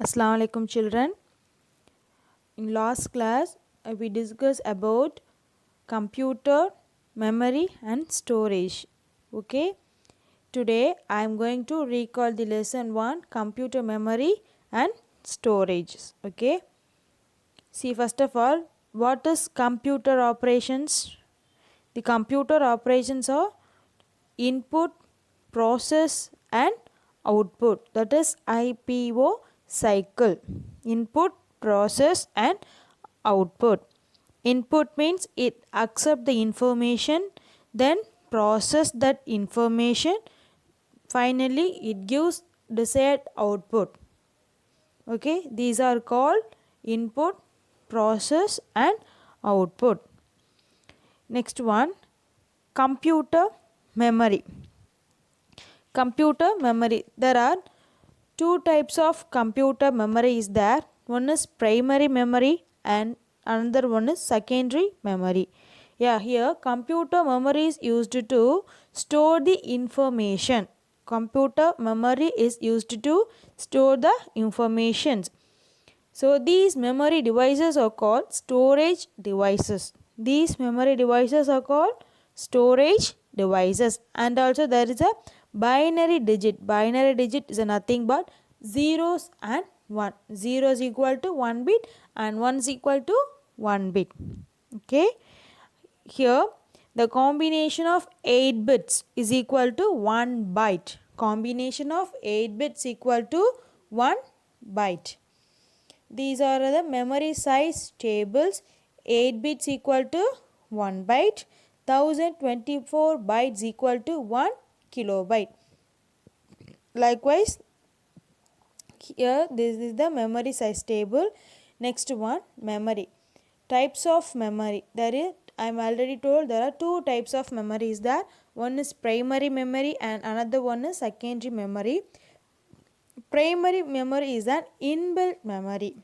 Assalamu alaikum children. In last class we discussed about computer, memory and storage. Okay. Today I am going to recall the lesson 1 computer memory and storage. Okay. See, first of all, what is computer operations? The computer operations are input, process and output, that is IPO cycle. Input, process and output. Input means it accept the information, then process that information, finally it gives desired output. Okay, these are called input, process and output. Next one, computer memory. Computer memory, there are two types of computer memory is there. One is primary memory and another one is secondary memory. Here computer memory is used to store the information. Computer memory is used to store the information. So these memory devices are called storage devices. These memory devices are called storage devices. And also there is a binary digit. Binary digit is nothing but zeros and 1. 0 is equal to 1 bit and 1 is equal to 1 bit. Okay. Here the combination of 8 bits is equal to 1 byte. Combination of 8 bits equal to 1 byte. These are the memory size tables. 8 bits equal to 1 byte. 1024 bytes equal to 1 kilobyte. Likewise, here this is the memory size table. Next one, memory. Types of memory. I am already told there are two types of memories there. One is primary memory and another one is secondary memory. Primary memory is an inbuilt memory.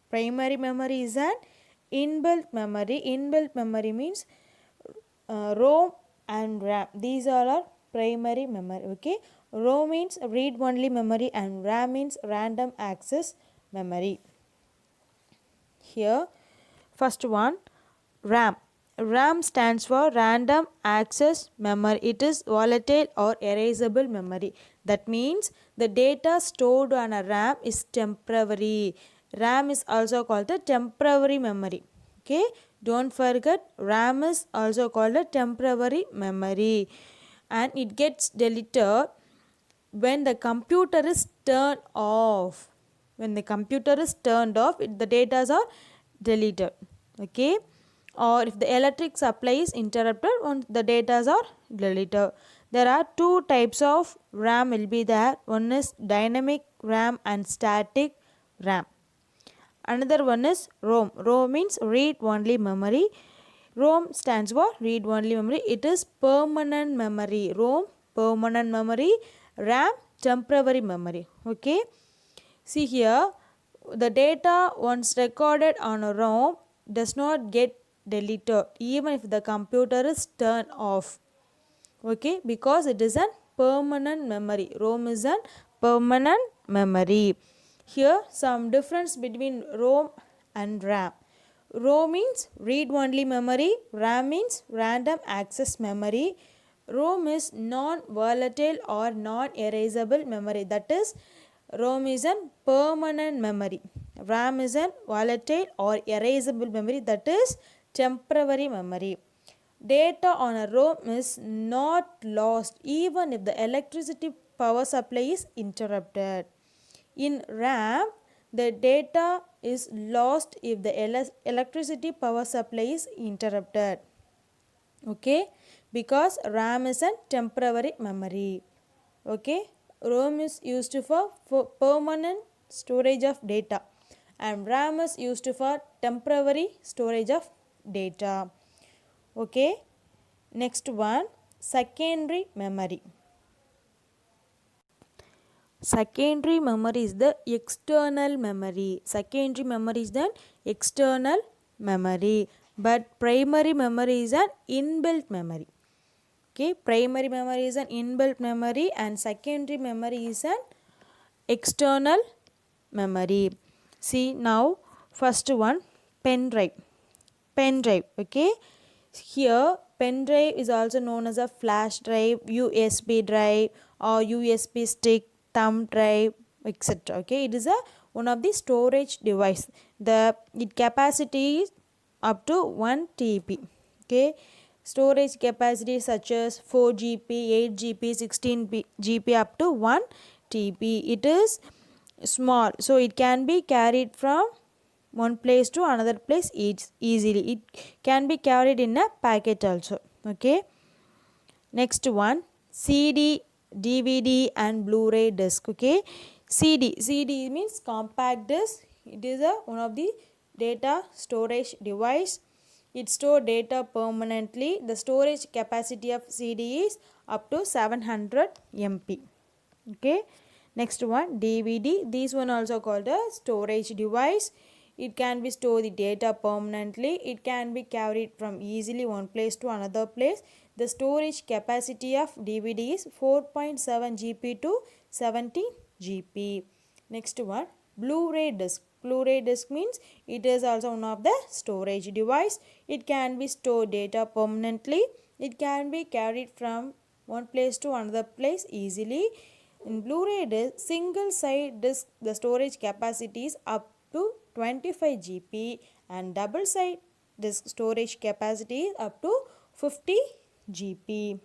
Primary memory is an inbuilt memory. Inbuilt memory means ROM and RAM. These all are primary memory. Okay. ROM means read only memory and RAM means random access memory. Here, first one, RAM. RAM stands for random access memory. It is volatile or erasable memory. That means the data stored on a RAM is temporary. RAM is also called the temporary memory. Okay, don't forget RAM is also called a temporary memory and it gets deleted when the computer is turned off. When the computer is turned off, the data are deleted. Okay, or if the electric supply is interrupted, once the data are deleted. There are two types of RAM will be there. One is dynamic RAM and static RAM. Another one is ROM. ROM means read only memory. ROM stands for read only memory. It is permanent memory. ROM permanent memory. RAM temporary memory. Okay. See here, the data once recorded on a ROM does not get deleted even if the computer is turned off. Okay, because it is a permanent memory. ROM is a permanent memory. Here some difference between ROM and RAM. ROM means read only memory, RAM means random access memory. ROM is non-volatile or non-erasable memory. That is, ROM is a permanent memory. RAM is a volatile or erasable memory. That is temporary memory. Data on a ROM is not lost even if the electricity power supply is interrupted. In RAM, the data is lost if the electricity power supply is interrupted. Okay, because RAM is a temporary memory. Okay, ROM is used for permanent storage of data and RAM is used for temporary storage of data. Okay, next one, secondary memory. Secondary memory is the external memory. Secondary memory is the external memory, but primary memory is an inbuilt memory. Okay, primary memory is an inbuilt memory and secondary memory is an external memory. See now, first one, pen drive. Okay, here pen drive is also known as a flash drive, USB drive, or USB stick, thumb drive, etc. Okay, it is a one of the storage device. The it capacity is up to 1 TB. Okay, storage capacity such as 4 GB, 8 GB, 16 GB up to 1 TB. It is small, so it can be carried from one place to another place easily. It can be carried in a packet also. Okay, next one, CD, DVD and Blu-ray disc. Okay, CD means compact disc. It is one of the data storage device. It store data permanently. The storage capacity of CD is up to 700 MB. Okay, next one, DVD. This one also called a storage device. It can be store the data permanently. It can be carried from easily one place to another place. The storage capacity of DVD is 4.7 GB to 70 GB. Next one, Blu-ray disc. Blu-ray disc means it is also one of the storage device. It can be store data permanently. It can be carried from one place to another place easily. In Blu-ray disc, single side disc, the storage capacity is up to 25 GB and double side disk storage capacity is up to 50 GB.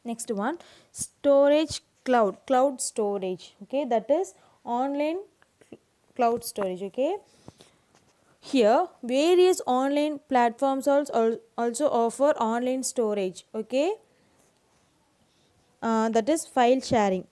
Next one, storage cloud storage. Okay, that is online cloud storage. Okay, here various online platforms also offer online storage. Okay, that is file sharing.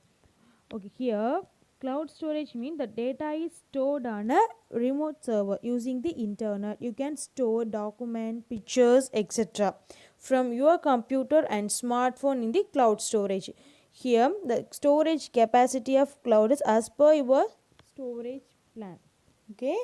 Okay, here cloud storage means the data is stored on a remote server using the internet. You can store document, pictures, etc. from your computer and smartphone in the cloud storage. Here the storage capacity of cloud is as per your storage plan. Okay,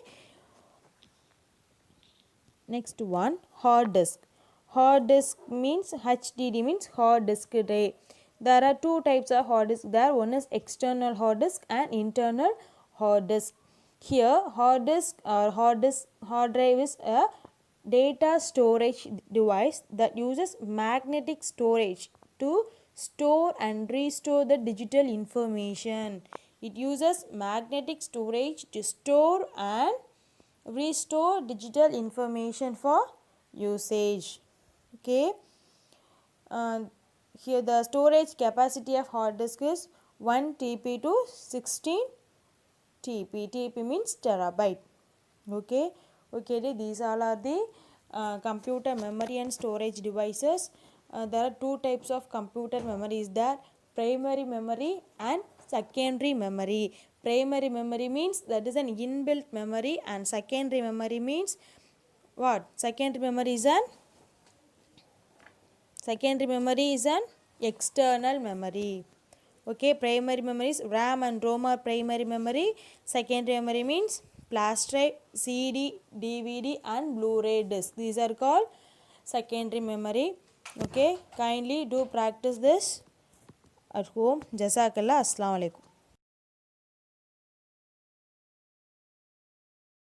next one, hard disk. Hard disk means HDD means hard disk drive. There are two types of hard disk there. One is external hard disk and internal hard disk. Here hard disk or hard drive is a data storage device that uses magnetic storage to store and restore the digital information. It uses magnetic storage to store and restore digital information for usage. Okay, here the storage capacity of hard disk is 1 TB to 16 TB. TB means terabyte. Okay, these all are the computer memory and storage devices. There are two types of computer memories there, primary memory and secondary memory. Primary memory means that is an inbuilt memory, and secondary memory means what? Secondary memory is an external memory. Okay, primary memory is RAM and ROM are primary memory. Secondary memory means flash drive, CD, DVD and Blu-ray disc. These are called secondary memory. Okay, kindly do practice this at home. Jazakallah. Assalamu alaikum.